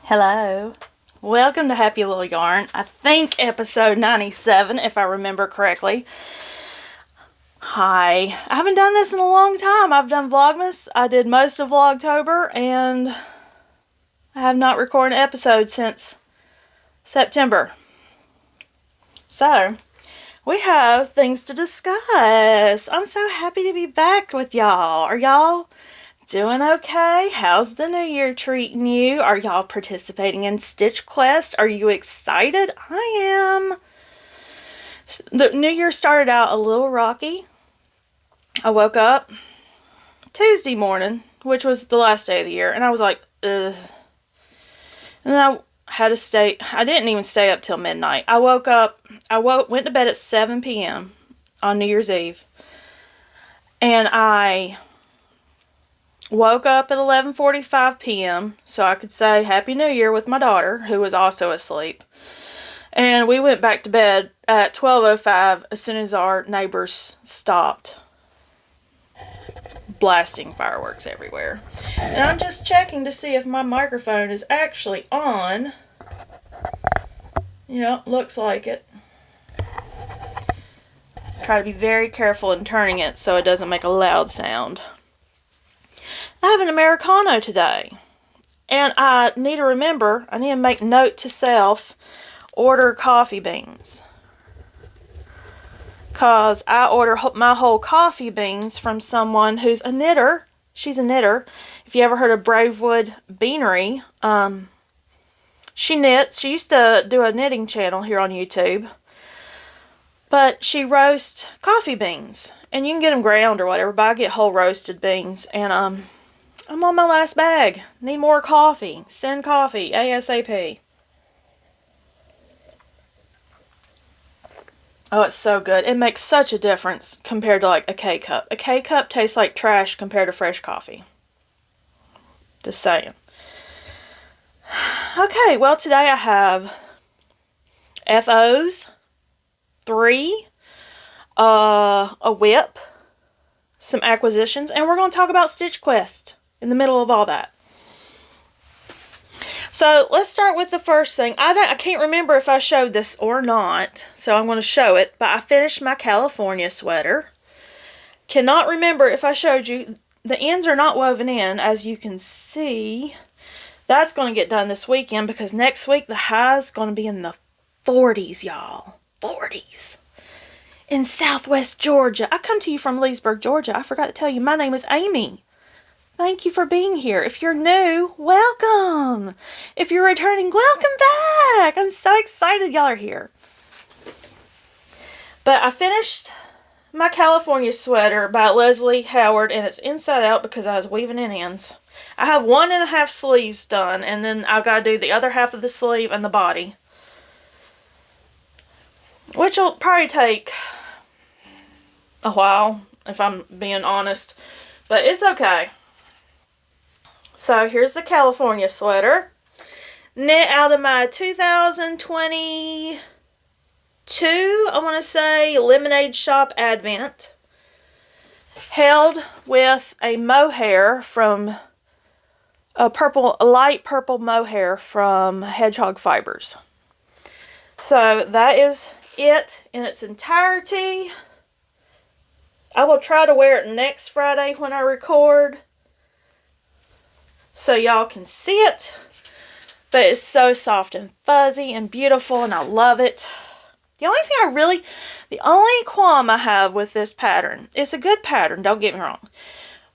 Hello. Welcome to Happy Little Yarn. I think episode 97, if I remember correctly. Hi. I haven't done this in a long time. I've done Vlogmas. I did most of Vlogtober, and I have not recorded an episode since September. So, we have things to discuss. I'm so happy to be back with y'all. Are y'all doing okay? How's the new year treating you? Are y'all participating in Stitch Quest? Are you excited? I am. The new year started out a little rocky. I woke up Tuesday morning, which was the last day of the year, and I was like, ugh. And then I had to stay. I didn't even stay up till midnight. I went to bed at 7 p.m. on New Year's Eve, and I woke up at 11:45 p.m. so I could say Happy New Year with my daughter, who was also asleep. And we went back to bed at 12:05 as soon as our neighbors stopped blasting fireworks everywhere. And I'm just checking to see if my microphone is actually on. Yeah, looks like it. Try to be very careful in turning it so it doesn't make a loud sound. I have an Americano today, and I need to make note to self, order coffee beans, because I order my whole coffee beans from someone who's a knitter. She's a knitter. If you ever heard of Bravewood Beanery, she knits. She used to do a knitting channel here on YouTube, but she roasts coffee beans, and you can get them ground or whatever, but I get whole roasted beans, and I'm on my last bag. Need more coffee. Send coffee ASAP. Oh, it's so good. It makes such a difference compared to like a K-Cup. A K-Cup tastes like trash compared to fresh coffee. Just saying. Okay, well today I have FOs, 3, a whip, some acquisitions, and we're going to talk about Stitch Quest in the middle of all that. So let's start with the first thing. I can't remember if I showed this or not, so I'm going to show it. But I finished my California sweater. Cannot remember if I showed you. The ends are not woven in, as you can see. That's going to get done this weekend because next week the high is going to be in the 40s, y'all. 40s. In Southwest Georgia. I come to you from Leesburg, Georgia. I forgot to tell you, my name is Amy. Thank you for being here. If you're new, welcome. If you're returning, welcome back. I'm so excited y'all are here. But I finished my California sweater by Leslie Howard, and it's inside out because I was weaving in ends. I have 1.5 sleeves done, and then I've got to do the other half of the sleeve and the body, which will probably take a while, if I'm being honest, but it's okay. So here's the California sweater, knit out of my 2022, I want to say, Lemonade Shop Advent, held with a mohair from a light purple mohair from Hedgehog Fibers. So that is it in its entirety. I will try to wear it next Friday when I record, so y'all can see it. But it's so soft and fuzzy and beautiful, and I love it. The only qualm I have with this pattern, it's a good pattern, don't get me wrong,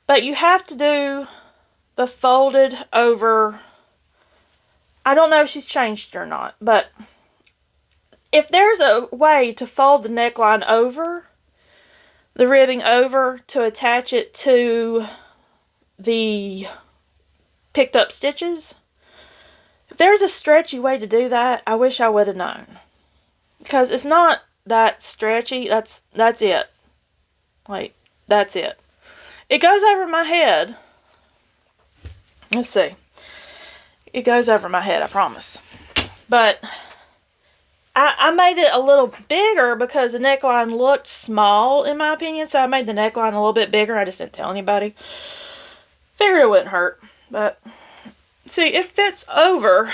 but you have to do the folded over. I don't know if she's changed it or not, but if there's a way to fold the neckline over, the ribbing over, to attach it to the picked up stitches, if there's a stretchy way to do that, I wish I would have known, because it's not that stretchy. That's it. Like, that's it. It goes over my head. Let's see. It goes over my head, I promise. But I made it a little bigger because the neckline looked small, in my opinion, so I made the neckline a little bit bigger. I just didn't tell anybody. Figured it wouldn't hurt, but See, it fits over,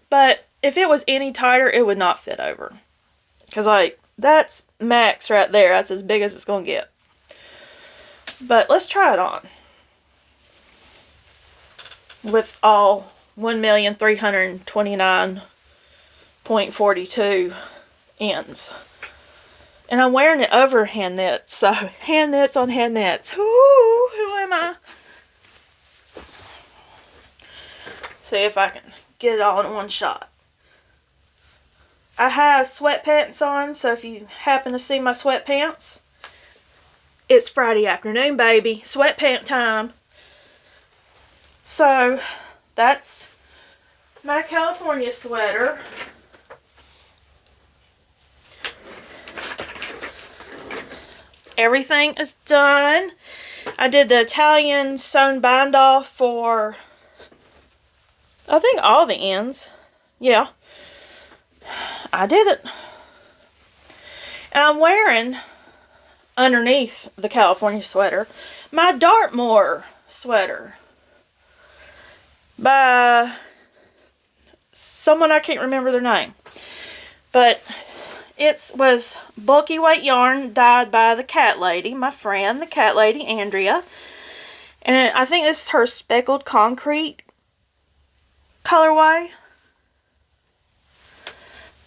but if it was any tighter, it would not fit over. Because, like, that's max right there. That's as big as it's going to get. But let's try it on. With all 1,329.42 ends. And I'm wearing it over hand knits. So, hand knits on hand knits. Ooh, who am I? See if I can get it all in one shot. I have sweatpants on, so if you happen to see my sweatpants, it's Friday afternoon, baby. Sweatpant time. So, that's my California sweater. Everything is done. I did the Italian sewn bind off for, I think, all the ends. Yeah. I did it. And I'm wearing, underneath the California sweater, my Dartmoor sweater. By someone I can't remember their name. But it was bulky weight yarn dyed by the cat lady, my friend, the cat lady, Andrea. And I think this is her speckled concrete colorway.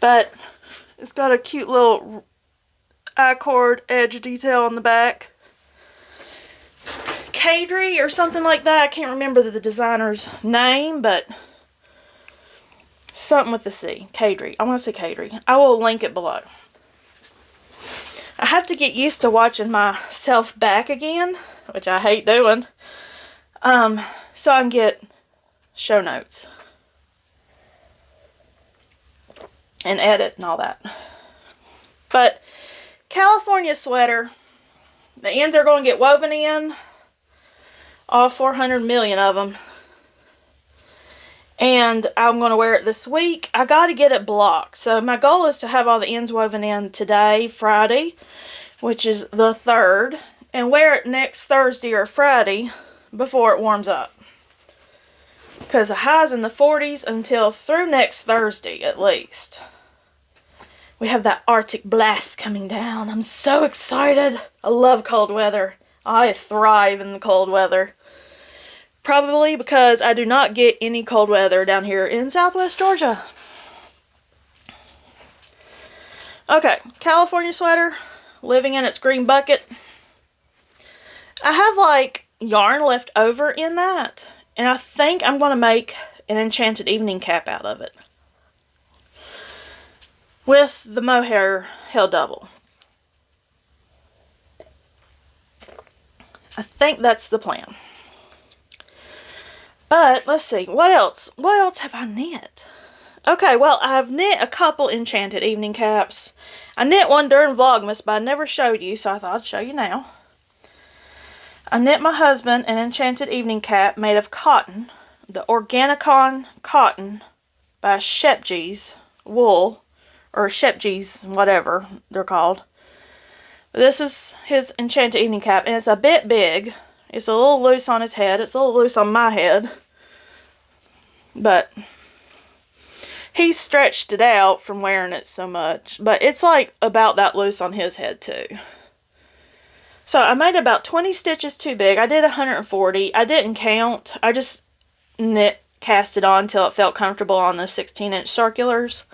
But it's got a cute little I-cord edge detail on the back. Hickory or something like that. I can't remember the designer's name, but something with the C. Hickory. I want to say Hickory. I will link it below. I have to get used to watching myself back again, which I hate doing, so I can get show notes and edit and all that. But California sweater, the ends are going to get woven in. All 400 million of them. And I'm going to wear it this week. I got to get it blocked. So my goal is to have all the ends woven in today, Friday, which is the 3rd. And wear it next Thursday or Friday before it warms up. Because the high's in the 40s until through next Thursday at least. We have that Arctic blast coming down. I'm so excited. I love cold weather. I thrive in the cold weather. Probably because I do not get any cold weather down here in Southwest Georgia. Okay, California sweater, living in its green bucket. I have like yarn left over in that, and I think I'm going to make an Enchanted Evening Cap out of it. With the mohair held double. I think that's the plan. But, let's see, what else? What else have I knit? Okay, well, I've knit a couple Enchanted Evening Caps. I knit one during Vlogmas, but I never showed you, so I thought I'd show you now. I knit my husband an Enchanted Evening Cap made of cotton. The Organicon cotton by Scheepjes wool, or Scheepjes, whatever they're called. This is his Enchanted Evening Cap, and it's a bit big. It's a little loose on his head. It's a little loose on my head. But he stretched it out from wearing it so much. But it's like about that loose on his head too. So I made about 20 stitches too big. I did 140. I didn't count. I just cast it on until it felt comfortable on the 16-inch circulars.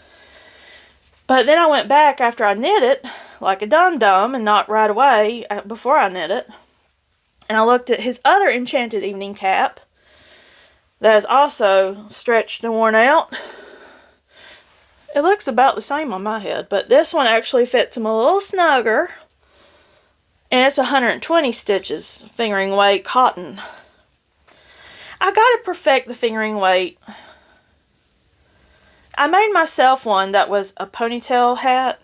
But then I went back after I knit it, like a dum-dum, and not right away before I knit it. And I looked at his other Enchanted Evening Cap that is also stretched and worn out. It looks about the same on my head, but this one actually fits him a little snugger. And it's 120 stitches, fingering weight cotton. I gotta perfect the fingering weight. I made myself one that was a ponytail hat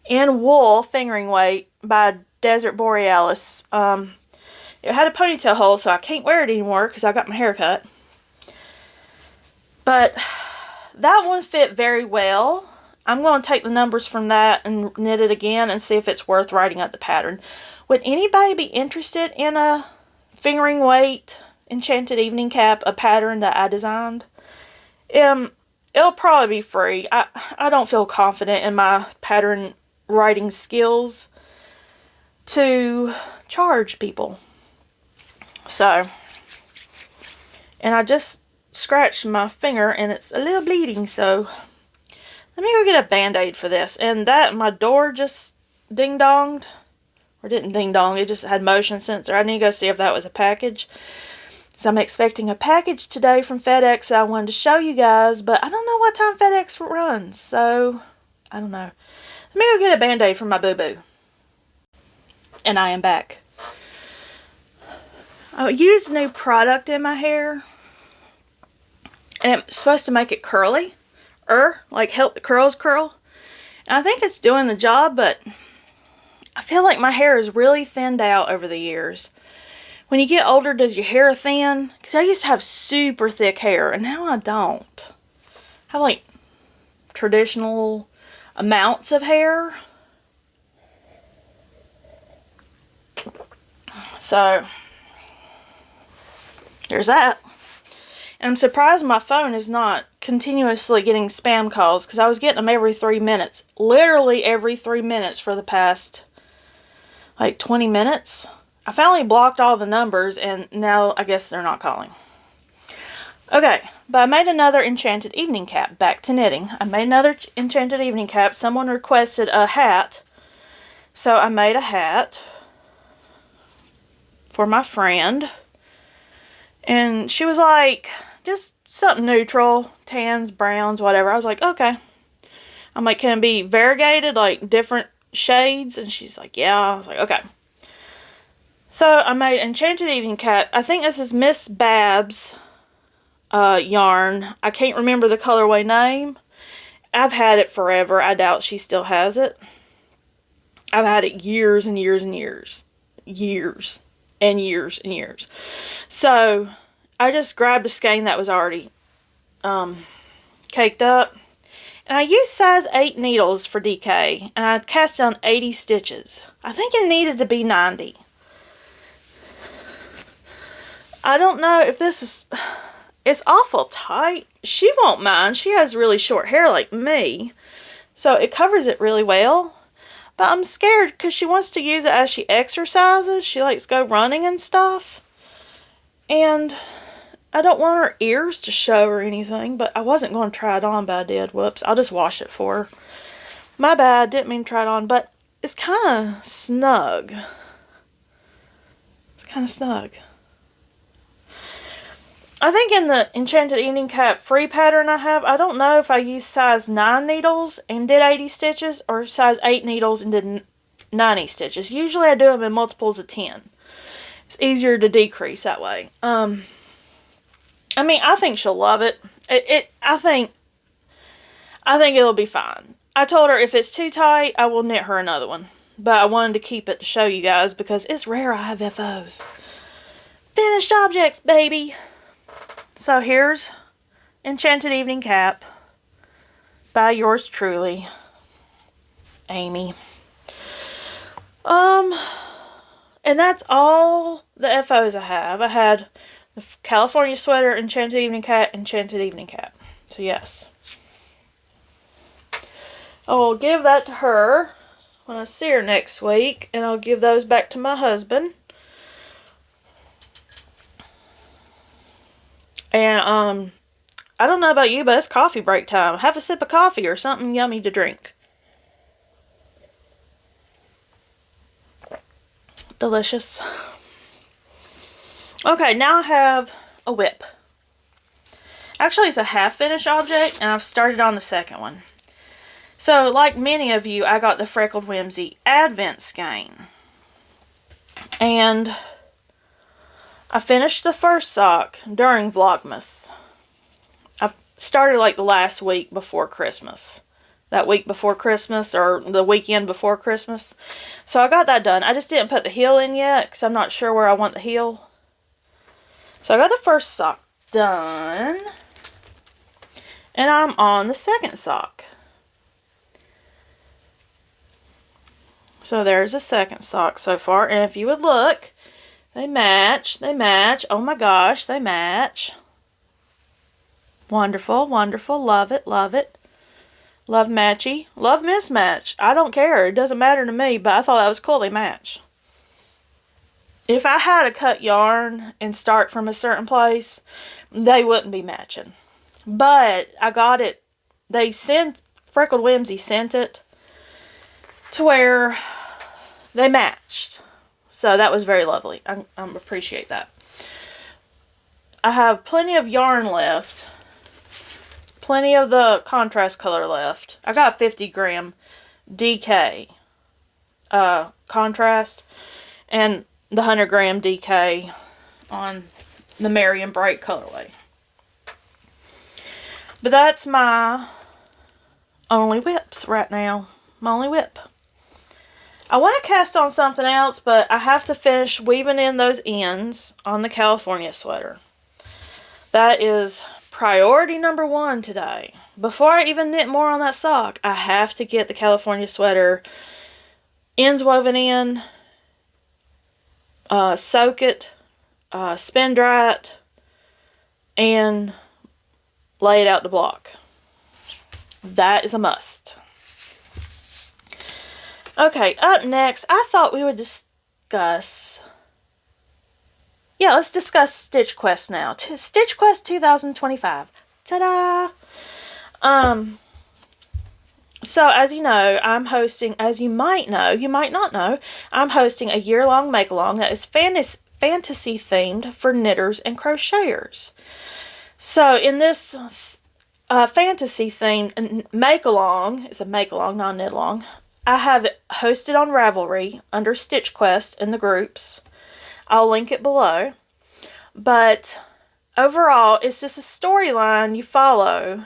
in wool fingering weight by Desert Borealis. It had a ponytail hole, so I can't wear it anymore because I got my hair cut. But that one fit very well. I'm going to take the numbers from that and knit it again and see if it's worth writing up the pattern. Would anybody be interested in a fingering weight Enchanted Evening Cap, a pattern that I designed. It'll probably be free. I don't feel confident in my pattern writing skills to charge people. So, and I just scratched my finger and it's a little bleeding, so let me go get a band-aid for this. And that, my door just ding-donged. Or didn't ding-dong, it just had motion sensor. I need to go see if that was a package. So I'm expecting a package today from FedEx that I wanted to show you guys, but I don't know what time FedEx runs, so I don't know. Let me go get a band-aid for my boo-boo. And I am back. I used a new product in my hair, and it's supposed to make it curly, like help the curls curl. And I think it's doing the job, but I feel like my hair is really thinned out over the years. When you get older, does your hair thin? Because I used to have super thick hair, and now I don't. I have like traditional amounts of hair. So, there's that. And I'm surprised my phone is not continuously getting spam calls, because I was getting them every 3 minutes. Literally every 3 minutes for the past, like, 20 minutes. I finally blocked all the numbers, and now I guess they're not calling. Okay, but I made another Enchanted Evening Cap. Back to knitting. I made another Enchanted Evening Cap. Someone requested a hat, so I made a hat for my friend. And she was like, just something neutral, tans, browns, whatever. I was like, okay. I'm like, can it be variegated, like different shades? And she's like, yeah. I was like, okay. So I made Enchanted Evening Cap. I think this is Miss Babbs yarn. I can't remember the colorway name. I've had it forever. I doubt she still has it. I've had it years and years and years. Years and years and years. So I just grabbed a skein that was already caked up. And I used size 8 needles for DK. And I cast on 80 stitches. I think it needed to be 90. I don't know if this is... It's awful tight. She won't mind. She has really short hair like me. So it covers it really well. But I'm scared because she wants to use it as she exercises. She likes to go running and stuff. And I don't want her ears to show or anything. But I wasn't going to try it on, but I did. Whoops. I'll just wash it for her. My bad. Didn't mean to try it on. But it's kind of snug. It's kind of snug. I think in the Enchanted Evening Cap free pattern I have, I don't know if I used size 9 needles and did 80 stitches or size 8 needles and did 90 stitches. Usually I do them in multiples of 10. It's easier to decrease that way. I mean, I think she'll love it. I think it'll be fine. I told her if it's too tight, I will knit her another one. But I wanted to keep it to show you guys because it's rare I have FOs. Finished objects, baby! So here's Enchanted Evening Cap by yours truly, Amy. And that's all the FOs I have. I had the California Sweater, Enchanted Evening Cap, Enchanted Evening Cap. So yes. I'll give that to her when I see her next week, and I'll give those back to my husband. And, I don't know about you, but it's coffee break time. Have a sip of coffee or something yummy to drink. Delicious. Okay, now I have a whip. Actually, it's a half-finished object, and I've started on the second one. So, like many of you, I got the Freckled Whimsy Advent skein. And I finished the first sock during Vlogmas. I started like the last week before Christmas. That week before Christmas or the weekend before Christmas. So I got that done. I just didn't put the heel in yet because I'm not sure where I want the heel. So I got the first sock done. And I'm on the second sock. So there's the second sock so far. And if you would look, They match. They match. Oh my gosh, they match. Wonderful, wonderful. Love it, love it. Love matchy. Love mismatch. I don't care. It doesn't matter to me, but I thought that was cool. They match. If I had to cut yarn and start from a certain place, they wouldn't be matching. But I got it. They sent, Freckled Whimsy sent it to where they matched. So that was very lovely. I appreciate that. I have plenty of yarn left. Plenty of the contrast color left. I got 50 gram DK contrast and the 100 gram DK on the Merry and Bright colorway. But that's my only whips right now. My only whip. I want to cast on something else, but I have to finish weaving in those ends on the California sweater. That is priority number 1 today. Before I even knit more on that sock, I have to get the California sweater ends woven in, soak it, spin dry it, and lay it out to block. That is a must. Okay, up next, I thought we would discuss... Yeah, let's discuss Stitch Quest now. Stitch Quest 2025. Ta-da! So, as you know, I'm hosting, as you might know, you might not know, I'm hosting a year-long make-along that is fantasy-themed for knitters and crocheters. So, in this fantasy-themed make-along, it's a make-along, not a knit-along, I have it hosted on Ravelry under Stitch Quest in the groups. I'll link it below. But overall, it's just a storyline you follow.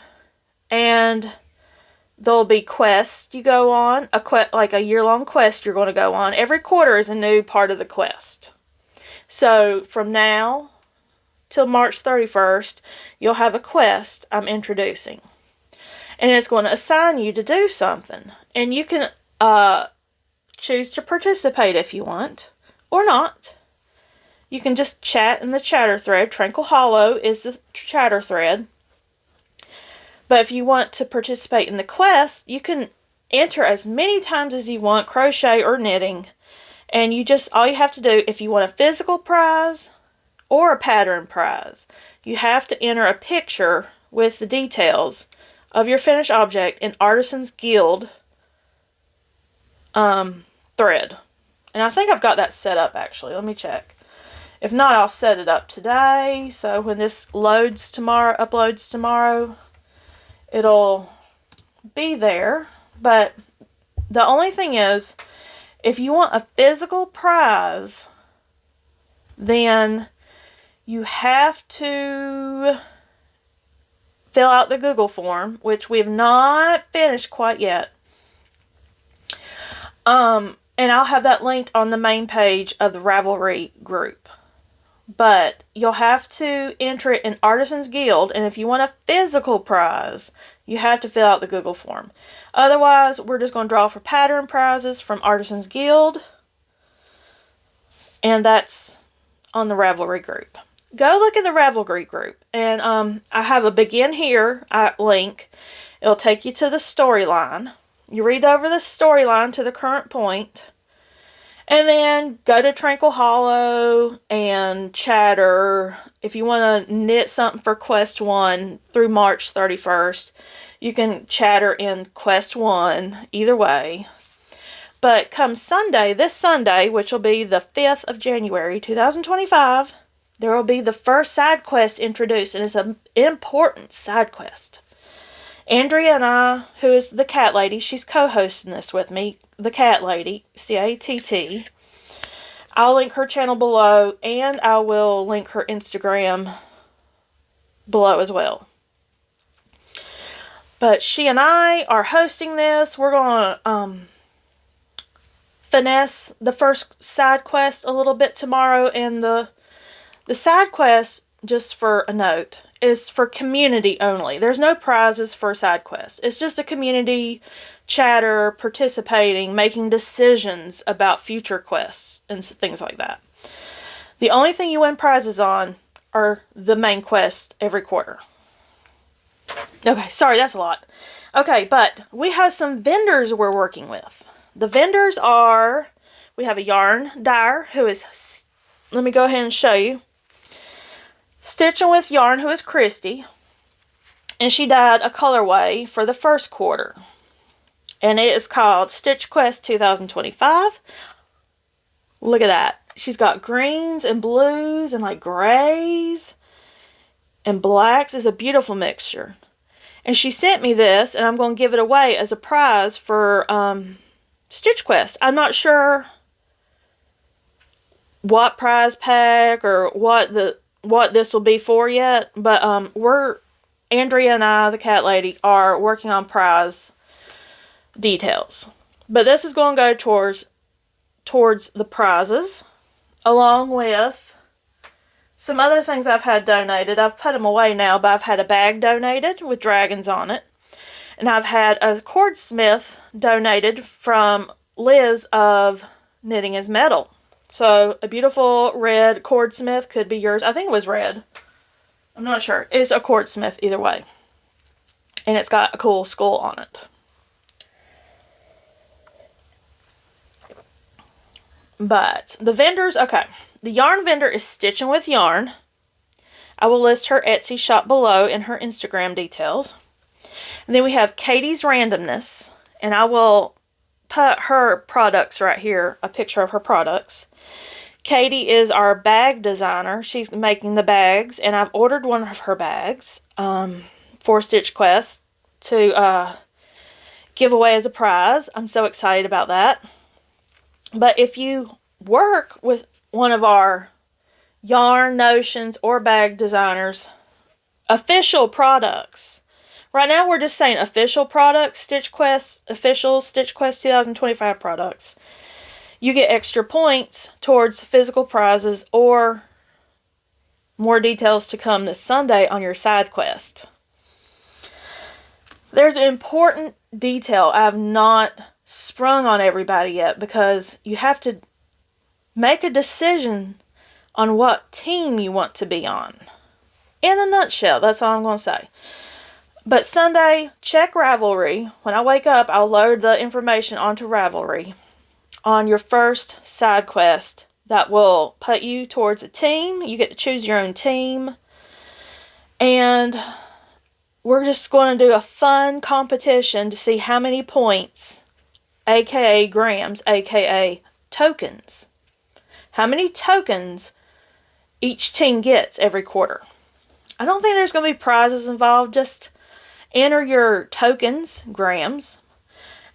And there'll be quests you go on. Like a year-long quest you're going to go on. Every quarter is a new part of the quest. So from now till March 31st, you'll have a quest I'm introducing. And it's going to assign you to do something. And you can choose to participate if you want. Or not. You can just chat in the chatter thread. Tranquil Hollow is the chatter thread. But if you want to participate in the quest, you can enter as many times as you want, crochet or knitting. And all you have to do, if you want a physical prize or a pattern prize, you have to enter a picture with the details of your finished object in Artisans Guild thread. And I think I've got that set up actually. Let me check. If not, I'll set it up today. So when this uploads tomorrow, it'll be there. But the only thing is, if you want a physical prize, then you have to fill out the Google form, which we have not finished quite yet. And I'll have that linked on the main page of the Ravelry group. But you'll have to enter it in Artisans Guild, and if you want a physical prize, you have to fill out the Google form. Otherwise, we're just going to draw for pattern prizes from Artisans Guild, and that's on the Ravelry group. Go look at the Ravelry group, and I have a begin here link. It'll take you to the storyline. You read over the storyline to the current point. And then go to Tranquil Hollow and chatter. If you want to knit something for Quest 1 through March 31st, you can chatter in Quest 1 either way. But come Sunday, this Sunday, which will be the 5th of January 2025, there will be the first side quest introduced, and it's an important side quest. Andrea and I, who is the cat lady, she's co-hosting this with me, the cat lady, C-A-T-T. I'll link her channel below, and I will link her Instagram below as well. But she and I are hosting this. We're going to finesse the first side quest a little bit tomorrow, and the side quest, just for a note, is for community only. There's no prizes for side quests. It's just a community chatter, participating, making decisions about future quests and things like that. The only thing you win prizes on are the main quest every quarter. Okay, sorry, that's a lot. Okay, but we have some vendors we're working with. The vendors are, we have a yarn dyer who is, let me go ahead and show you. Stitching with Yarn, who is Christy. And she dyed a colorway for the first quarter. And it is called Stitch Quest 2025. Look at that. She's got greens and blues and like grays and blacks. It's a beautiful mixture. And she sent me this, and I'm going to give it away as a prize for Stitch Quest. I'm not sure what prize pack or what this will be for yet, but Andrea and I, the cat lady, are working on prize details. But this is going to go towards the prizes, along with some other things I've had donated. I've put them away now, but I've had a bag donated with dragons on it. And I've had a cordsmith donated from Liz of Knitting is Metal. So a beautiful red cordsmith could be yours. I think it was red. I'm not sure. It's a cordsmith either way. And it's got a cool skull on it. But the vendors, okay. The yarn vendor is Stitching with Yarn. I will list her Etsy shop below in her Instagram details. And then we have Katie's Randomness. And I will put her products right here, a picture of her products. Katie is our bag designer. She's making the bags. And I've ordered one of her bags for Stitch Quest to give away as a prize. I'm so excited about that. But if you work with one of our yarn, notions, or bag designers, official products. Right now we're just saying official products, Stitch Quest, official Stitch Quest 2025 products. You get extra points towards physical prizes or more details to come this Sunday on your side quest. There's an important detail I have not sprung on everybody yet because you have to make a decision on what team you want to be on. In a nutshell, that's all I'm going to say. But Sunday, check Ravelry. When I wake up, I'll load the information onto Ravelry on your first side quest that will put you towards a team. You get to choose your own team. And we're just going to do a fun competition to see how many points, aka grams, aka tokens, how many tokens each team gets every quarter. I don't think there's going to be prizes involved. Just enter your tokens, grams,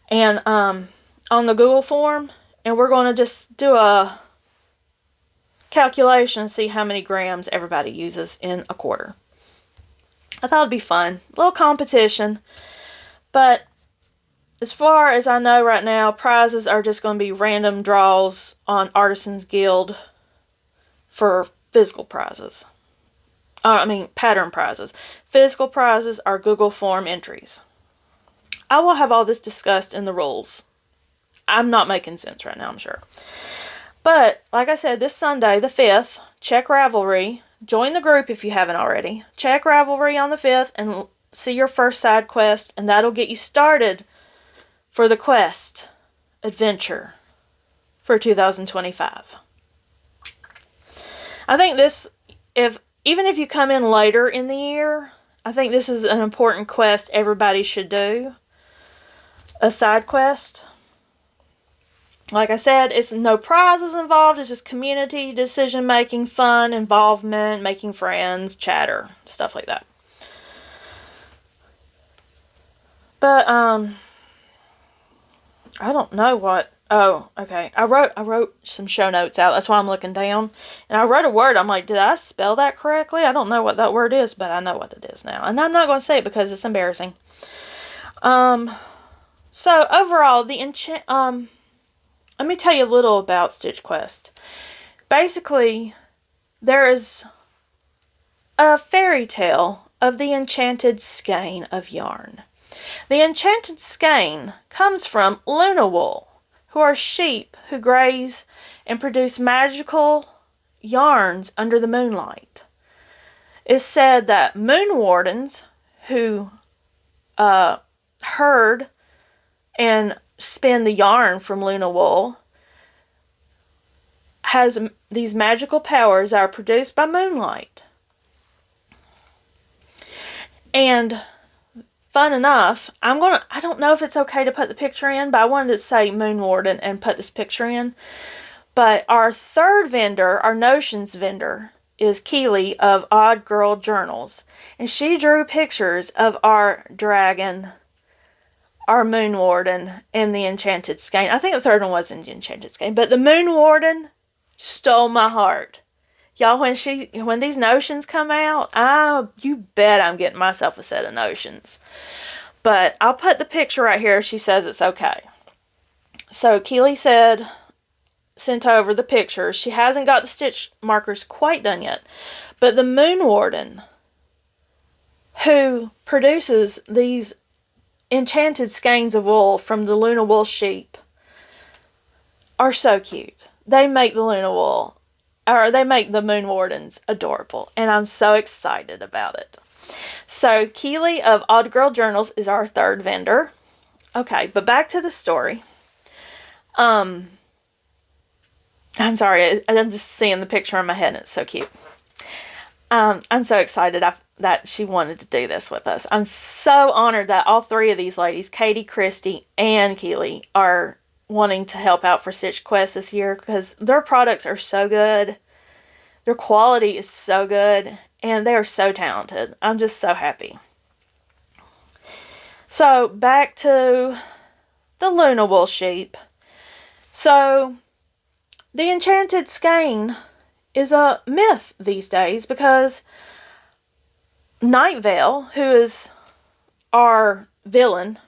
and on the Google form, and we're going to just do a calculation, see how many grams everybody uses in a quarter. I thought it'd be fun. A little competition. But as far as I know right now, prizes are just going to be random draws on Artisans Guild for physical prizes. Pattern prizes. Physical prizes are Google form entries. I will have all this discussed in the rules. I'm not making sense right now, I'm sure. But, like I said, this Sunday, the 5th, check Ravelry. Join the group if you haven't already. Check Ravelry on the 5th and see your first side quest, and that'll get you started for the quest adventure for 2025. I think this, even if you come in later in the year, I think this is an important quest everybody should do. A side quest. Like I said, it's no prizes involved. It's just community, decision-making, fun, involvement, making friends, chatter, stuff like that. But, I don't know what... Oh, okay. I wrote some show notes out. That's why I'm looking down. And I wrote a word. I'm like, did I spell that correctly? I don't know what that word is, but I know what it is now. And I'm not going to say it because it's embarrassing. So, overall, let me tell you a little about Stitch Quest. Basically, there is a fairy tale of the enchanted skein of yarn. The enchanted skein comes from Luna wool, who are sheep who graze and produce magical yarns under the moonlight. It's said that moon wardens who herd and spin the yarn from Luna wool has these magical powers that are produced by moonlight. And fun enough, I don't know if it's okay to put the picture in, but I wanted to say moon warden and put this picture in. But our third vendor, our notions vendor, is Keely of Odd Girl Journals. And she drew pictures of our dragon, our moon warden, and the enchanted skein. I think the third one wasn't the enchanted skein, but the moon warden stole my heart. Y'all, when these notions come out, you bet I'm getting myself a set of notions. But I'll put the picture right here if she says it's okay. So Keely sent over the pictures. She hasn't got the stitch markers quite done yet. But the moon warden, who produces these enchanted skeins of wool from the Luna wool sheep, are so cute. They make the Luna wool, or they make the moon wardens adorable, and I'm so excited about it. So Keely of Odd Girl Journals is our third vendor. Okay, but back to the story. I'm sorry, I'm just seeing the picture in my head and it's so cute. I'm so excited that she wanted to do this with us. I'm so honored that all three of these ladies, Katie, Christy, and Keely, are wanting to help out for Stitch Quest this year because their products are so good. Their quality is so good. And they are so talented. I'm just so happy. So, back to the Luna wool sheep. So, the enchanted skein is a myth these days because Night Veil, who is our villain,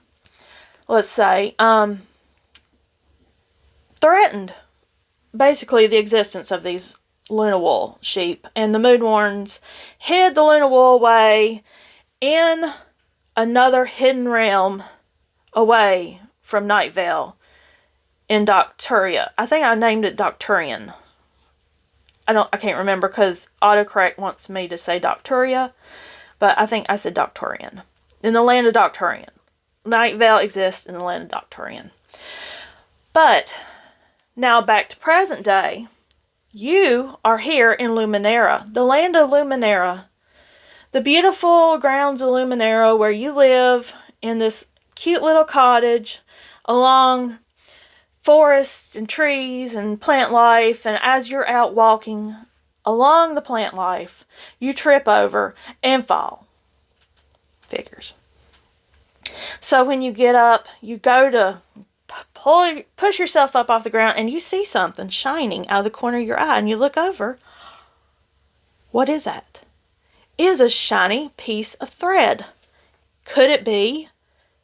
let's say, threatened basically the existence of these Luna wool sheep, and the moon wardens hid the Luna wool away in another hidden realm away from Night Veil in Docturia. I think I named it Docturian. I can't remember because autocorrect wants me to say Docturia, but I think I said Docturian. In the land of Docturian. Night Veil exists in the land of Docturian. But now back to present day. You are here in Luminera, the land of Luminera. The beautiful grounds of Luminera where you live in this cute little cottage along forests and trees and plant life. And as you're out walking along the plant life, you trip over and fall. Figures. So when you get up, you go to push yourself up off the ground and you see something shining out of the corner of your eye and you look over. What is that? It is a shiny piece of thread. Could it be?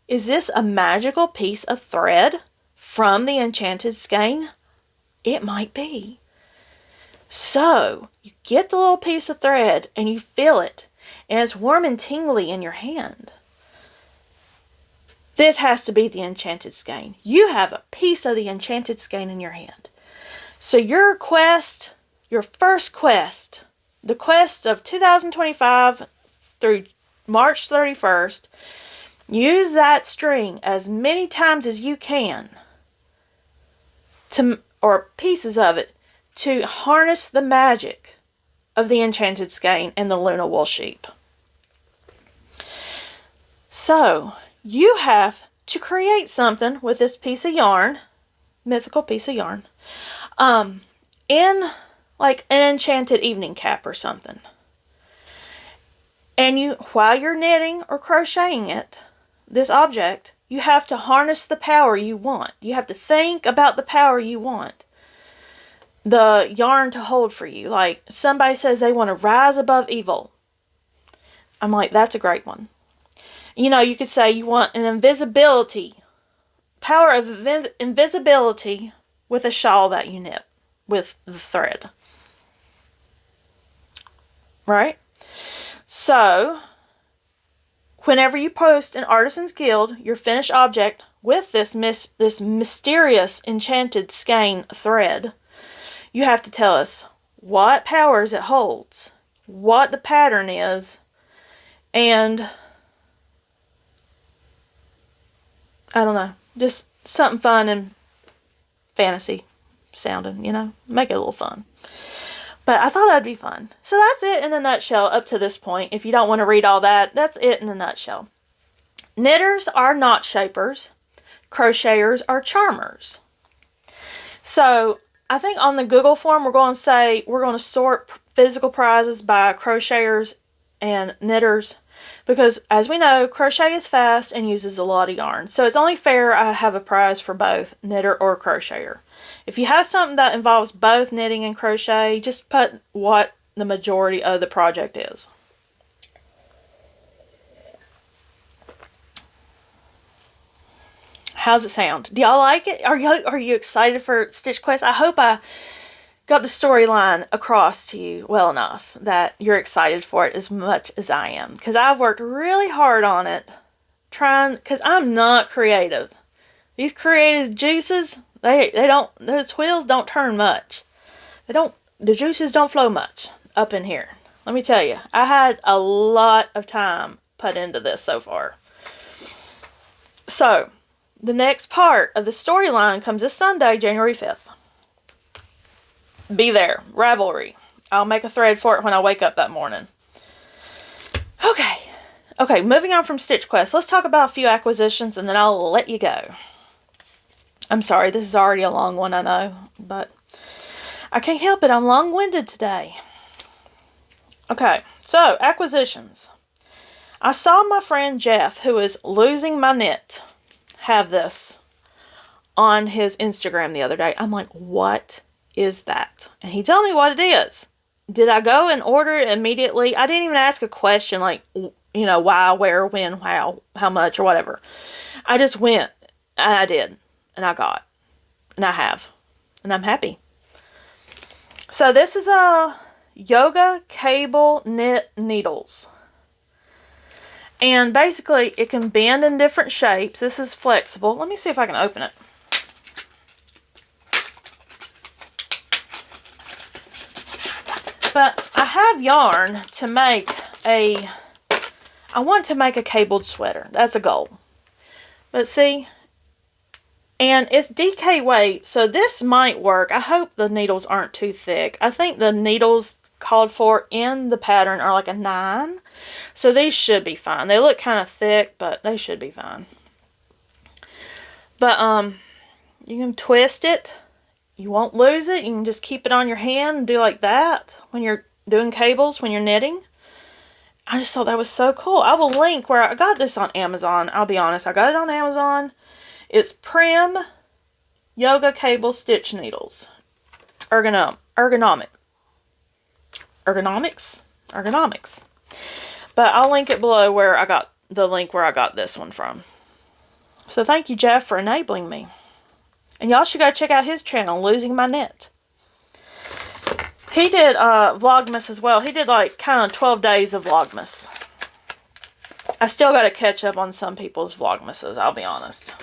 Is this a magical piece of thread from the enchanted skein? It might be. So you get the little piece of thread and you feel it and it's warm and tingly in your hand. This has to be the enchanted skein. You have a piece of the enchanted skein in your hand. So your quest, your first quest, the quest of 2025 through March 31st, use that string as many times as you can, or pieces of it, to harness the magic of the enchanted skein and the Luna wool sheep. So, you have to create something with this piece of yarn, mythical piece of yarn, in like an enchanted evening cap or something. And while you're knitting or crocheting it, this object, you have to harness the power you want. You have to think about the power you want the yarn to hold for you. Like somebody says they want to rise above evil. I'm like, that's a great one. You know, you could say you want an invisibility, power of invisibility with a shawl that you knit with the thread. Right? So, whenever you post in Artisan's Guild your finished object with this mysterious enchanted skein thread, you have to tell us what powers it holds, what the pattern is, and I don't know, just something fun and fantasy sounding, you know, make it a little fun. But I thought that'd be fun. So that's it in a nutshell up to this point. If you don't want to read all that, that's it in a nutshell. Knitters are knot shapers. Crocheters are charmers. So I think on the Google form we're going to say we're going to sort physical prizes by crocheters and knitters, because as we know, crochet is fast and uses a lot of yarn. So it's only fair I have a prize for both knitter or crocheter. If you have something that involves both knitting and crochet, just put what the majority of the project is. How's it sound? Do y'all like it? Are you excited for Stitch Quest? I hope I got the storyline across to you well enough that you're excited for it as much as I am. Because I've worked really hard on it, because I'm not creative. These creative juices, those wheels don't turn much. The juices don't flow much up in here. Let me tell you, I had a lot of time put into this so far. So, the next part of the storyline comes this Sunday, January 5th. Be there. Ravelry. I'll make a thread for it when I wake up that morning. Okay, moving on from Stitch Quest. Let's talk about a few acquisitions and then I'll let you go. I'm sorry, this is already a long one, I know, but I can't help it. I'm long-winded today. Okay, so acquisitions. I saw my friend Jeff, who is losing my knit, have this on his Instagram the other day. I'm like, what is that? And he told me what it is. Did I go and order it immediately? I didn't even ask a question like, you know, why, where, when, how much, or whatever. I just went, and I did, and I got, and I have, and I'm happy. So this is a yoga cable knit needles. And basically, it can bend in different shapes. This is flexible. Let me see if I can open it. But I have yarn to make I want to make a cabled sweater. That's a goal. But see, and it's DK weight, so this might work. I hope the needles aren't too thick. I think the needles called for in the pattern are like a 9. So these should be fine. They look kind of thick, but they should be fine. But you can twist it. You won't lose it. You can just keep it on your hand and do like that when you're doing cables, when you're knitting. I just thought that was so cool. I will link where I got this on Amazon. I'll be honest, I got it on Amazon. It's Prim Yoga Cable Stitch Needles. Ergonomics. But I'll link it below where I got the link where I got this one from. So thank you, Jeff, for enabling me. And y'all should go check out his channel, Losing My Knit. He did Vlogmas as well. He did like kind of 12 days of Vlogmas. I still got to catch up on some people's Vlogmases, I'll be honest.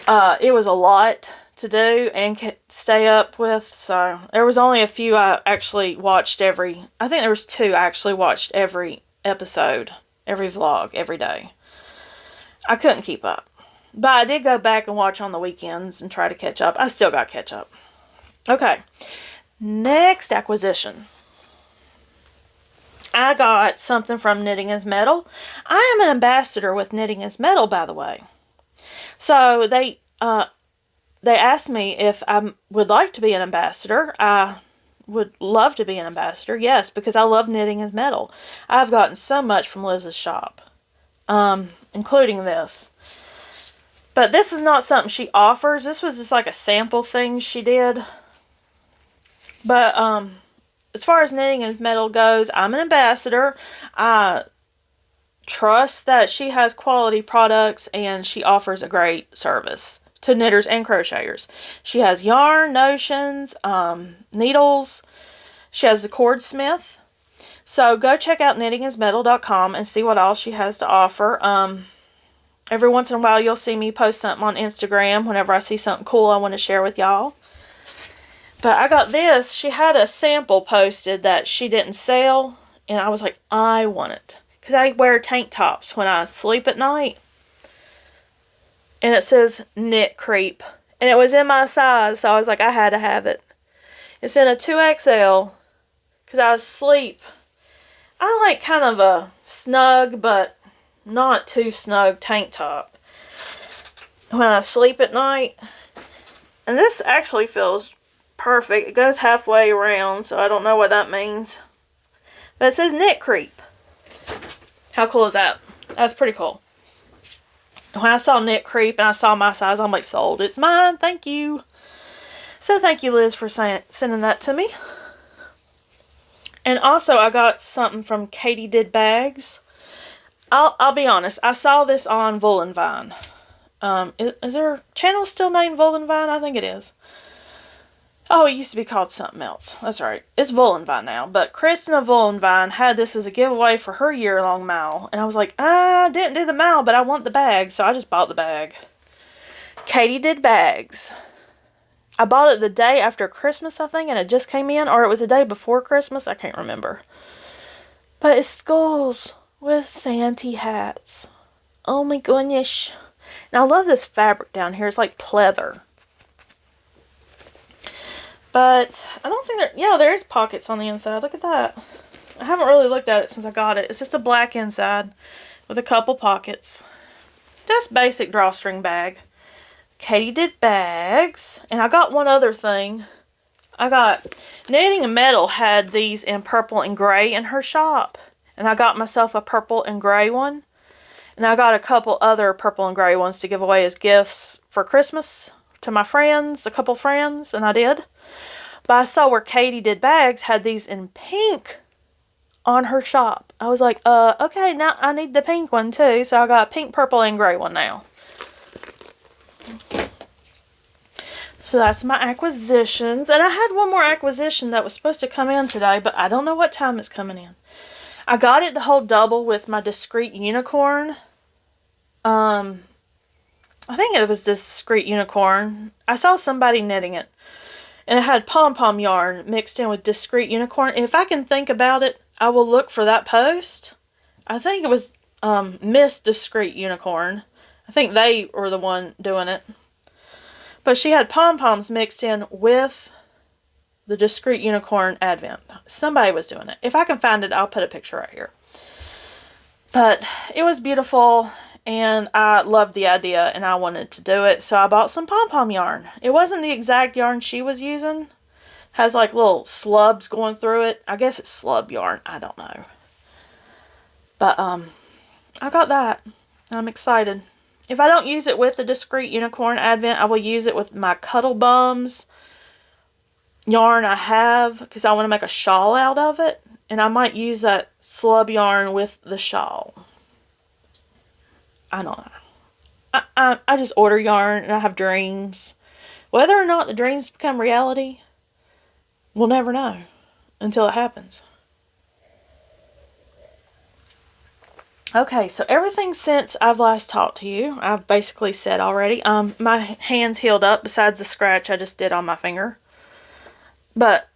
It was a lot to do and stay up with, so there was only a few I actually watched I think there was 2 I actually watched every episode, every vlog, every day. I couldn't keep up. But I did go back and watch on the weekends and try to catch up. I still got to catch up. Okay. Next acquisition. I got something from Knitting is Metal. I am an ambassador with Knitting is Metal, by the way. So they asked me if I would like to be an ambassador. I would love to be an ambassador, yes, because I love Knitting is Metal. I've gotten so much from Liz's shop, including this. But this is not something she offers. This was just like a sample thing she did. But as far as Knitting is Metal goes, I'm an ambassador. I trust that she has quality products and she offers a great service to knitters and crocheters. She has yarn, notions, needles. She has the cord smith. So go check out knittingismetal.com and see what all she has to offer. Every once in a while you'll see me post something on Instagram whenever I see something cool I want to share with y'all. But I got this. She had a sample posted that she didn't sell. And I was like, I want it. Because I wear tank tops when I sleep at night. And it says knit creep. And it was in my size. So I was like, I had to have it. It's in a 2XL. Because I was asleep. I like kind of a snug, but not too snug tank top when I sleep at night. And this actually feels perfect. It goes halfway around, so I don't know what that means. But it says knit creep. How cool is that? That's pretty cool. When I saw knit creep and I saw my size, I'm like, sold. It's mine. Thank you. So thank you, Liz, for sending that to me. And also, I got something from Katie Did Bags. I'll be honest. I saw this on Woolen Vine. Is their channel still named Woolen Vine? I think it is. Oh, it used to be called something else. That's right. It's Woolen Vine now. But Kristen of Woolen Vine had this as a giveaway for her year-long mile. And I was like, I didn't do the mile, but I want the bag. So I just bought the bag. Katie Did Bags. I bought it the day after Christmas, I think, and it just came in. Or it was the day before Christmas. I can't remember. But it's skulls with Santa hats. Oh my goodness. And I love this fabric down here. It's like pleather. But I don't think there is pockets on the inside. Look at that. I haven't really looked at it since I got it. It's just a black inside with a couple pockets. Just basic drawstring bag. Katie Did Bags. And I got one other thing. I got Knitting and Metal had these in purple and gray in her shop. And I got myself a purple and gray one. And I got a couple other purple and gray ones to give away as gifts for Christmas to my friends, a couple friends, and I did. But I saw where Katie Did Bags had these in pink on her shop. I was like, okay, now I need the pink one too. So I got a pink, purple, and gray one now. So that's my acquisitions. And I had one more acquisition that was supposed to come in today, but I don't know what time it's coming in. I got it to hold double with my Discreet Unicorn. I think it was Discreet Unicorn. I saw somebody knitting it. And it had pom-pom yarn mixed in with Discreet Unicorn. If I can think about it, I will look for that post. I think it was Miss Discreet Unicorn. I think they were the one doing it. But she had pom-poms mixed in with the Discreet Unicorn Advent. Somebody was doing it. If I can find it, I'll put a picture right here. But it was beautiful. And I loved the idea, and I wanted to do it, so I bought some pom-pom yarn. It wasn't the exact yarn she was using. It has like little slubs going through it. I guess it's slub yarn. I don't know. But I got that. I'm excited. If I don't use it with the Discreet Unicorn Advent, I will use it with my Cuddle Bums yarn I have, because I want to make a shawl out of it. And I might use that slub yarn with the shawl. I don't know. I just order yarn and I have dreams. Whether or not the dreams become reality, we'll never know until it happens. Okay, so everything since I've last talked to you, I've basically said already. My hands healed up besides the scratch I just did on my finger. But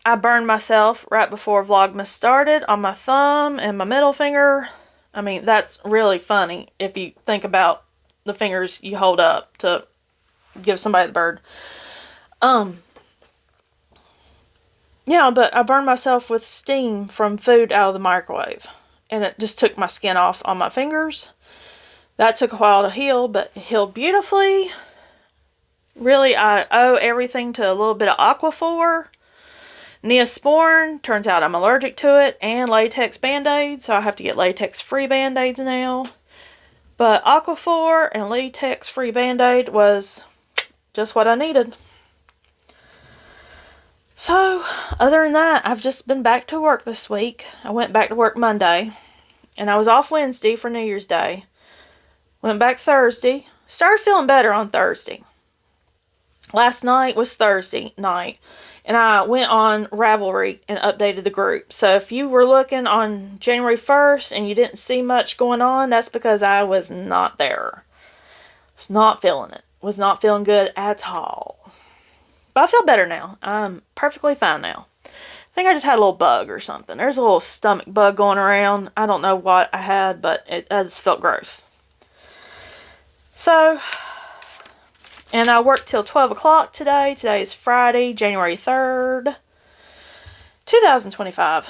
I burned myself right before Vlogmas started on my thumb and my middle finger. I mean, that's really funny if you think about the fingers you hold up to give somebody the bird. Yeah, but I burned myself with steam from food out of the microwave. And it just took my skin off on my fingers. That took a while to heal, but it healed beautifully. Really, I owe everything to a little bit of Aquaphor. Neosporin, turns out I'm allergic to it, and latex band-aids, so I have to get latex-free band-aids now. But Aquaphor and latex-free band-aid was just what I needed. So, other than that, I've just been back to work this week. I went back to work Monday, and I was off Wednesday for New Year's Day. Went back Thursday. Started feeling better on Thursday. Last night was Thursday night. And I went on Ravelry and updated the group. So if you were looking on January 1st and you didn't see much going on, that's because I was not there. Was not feeling it. Was not feeling good at all. But I feel better now. I'm perfectly fine now. I think I just had a little bug or something. There's a little stomach bug going around. I don't know what I had, but I just felt gross. So, and I worked till 12 o'clock today. Today is Friday, January 3rd, 2025.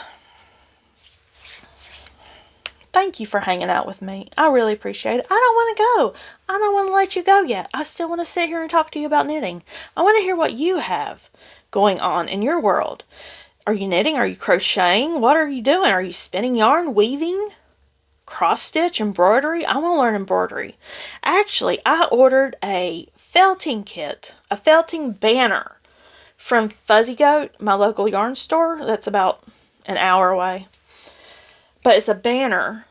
Thank you for hanging out with me. I really appreciate it. I don't want to go. I don't want to let you go yet. I still want to sit here and talk to you about knitting. I want to hear what you have going on in your world. Are you knitting? Are you crocheting? What are you doing? Are you spinning yarn, weaving, cross stitch, embroidery? I want to learn embroidery. Actually, I ordered a felting kit, a felting banner from Fuzzy Goat, my local yarn store. That's about an hour away. But it's a banner,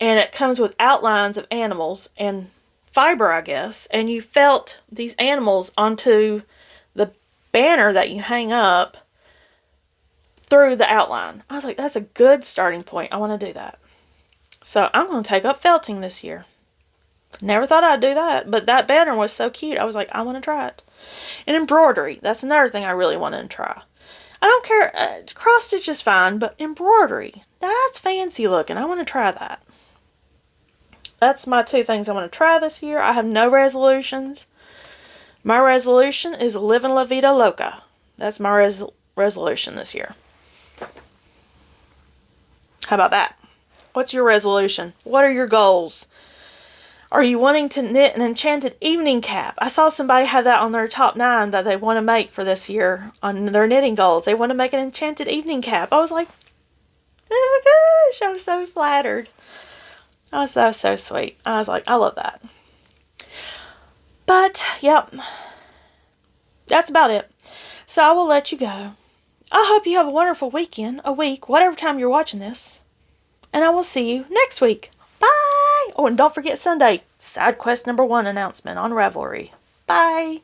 and it comes with outlines of animals and fiber, I guess. And you felt these animals onto the banner that you hang up through the outline. I was like, that's a good starting point. I want to do that. So I'm going to take up felting this year. Never thought I'd do that, but that banner was so cute. I was like, I want to try it. And embroidery, that's another thing I really wanted to try. I don't care, cross stitch is fine, but embroidery, that's fancy looking. I want to try that. That's my two things I want to try this year. I have no resolutions. My resolution is living La Vida Loca. That's my resolution this year. How about that? What's your resolution? What are your goals? Are you wanting to knit an Enchanted Evening Cap? I saw somebody have that on their top 9 that they want to make for this year on their knitting goals. They want to make an Enchanted Evening Cap. I was like, oh my gosh, I'm so flattered. Oh, that was so sweet. I was like, I love that. But, yep, that's about it. So I will let you go. I hope you have a wonderful weekend, a week, whatever time you're watching this. And I will see you next week. Bye! Oh, and don't forget Sunday, side quest number 1 announcement on Ravelry. Bye!